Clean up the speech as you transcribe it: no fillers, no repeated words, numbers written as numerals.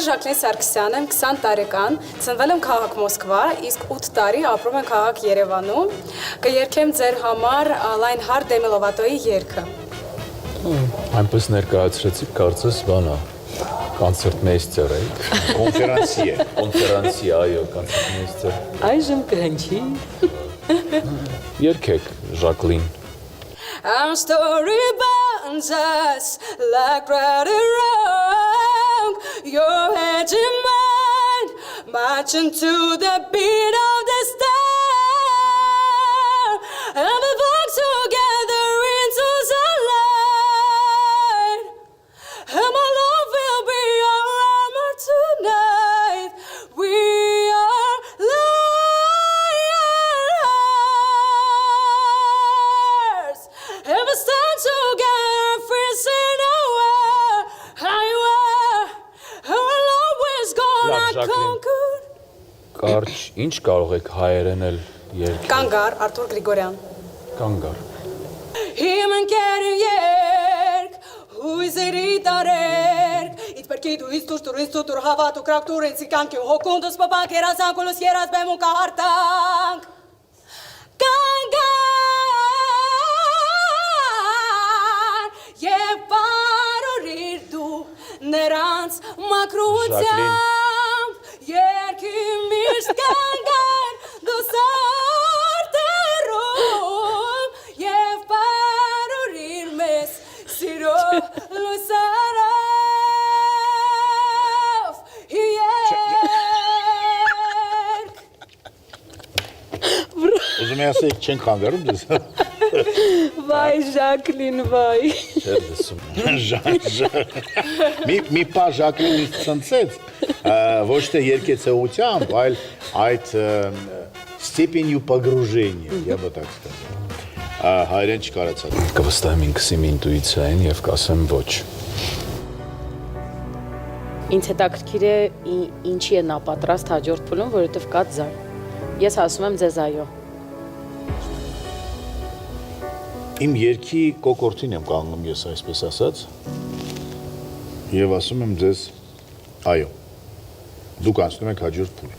Ժակլին Սարգսյան եմ, 20 տարեկան, ծնվել եմ քաղաք Մոսկվա, իսկ 8 տարի ապրում եմ քաղաք Երևանում, կերքեմ ձեր համար Լայն Հարդ Դեմի Լովատոյի երգը։ Այնպես ներկայացրեցիք, կարծես բանա, կոնցերտմեյստեր եք։ Կոնֆերանսիա, այո, կոնցերտմեյստեր։ Այժմ կհնչի։ Երգեք, Ժակլին։ Our story binds us like right and wrong. Your head in mine, marching to the beat of the star. And we walk together into the light. And my love will be our armor tonight. We are liars. And we stand together, facing our highway. And we'll always gonna Լավ, Ժակլին։ conquer. Կարճ, ինչ կարող եք հայերենել երգել։ Կանգար, Արթուր Գրիգորյան։ Կանգար։ Իմ ընկերուերք, հույզերի տարերք, իդպերքի դու ինձ տուր հավատ ու կրակտուր ինձ իկանքի հոգունդս պպանք երազանքուլս երազ բեմ ու կահարտանք կանգար և պարորիր դու նրանց մակրությամբ երկի միշտ կանգար դու սարտերում և պարորիր մեզ սիրո լուսարով երկ Ուզում եմ ասել, չենք խանգարում դες։ Վայ Ժակլին, վայ։ Չէր լսում։ Մի պա Ժակլին ինձ ցնցեց, ոչ թե երկեցողությամբ, այլ այդ степенью погружения, я бы так сказал. Հայերեն չկարացա։ Կվստահեմ ինքս իմ ինտուիցիային եւ կասեմ ոչ։ Ինձ հետաքրքիր է ինչի է նա պատրաստ հաջորդ փուլում, որովհետև կա ձայն։ Ես ասում եմ ձեզ այո։ Իմ երկի կոկորտին եմ կանգնում ես այսպես ասած եւ ասում եմ ձեզ այո։ Դուք անցնում եք հաջորդ փուլ։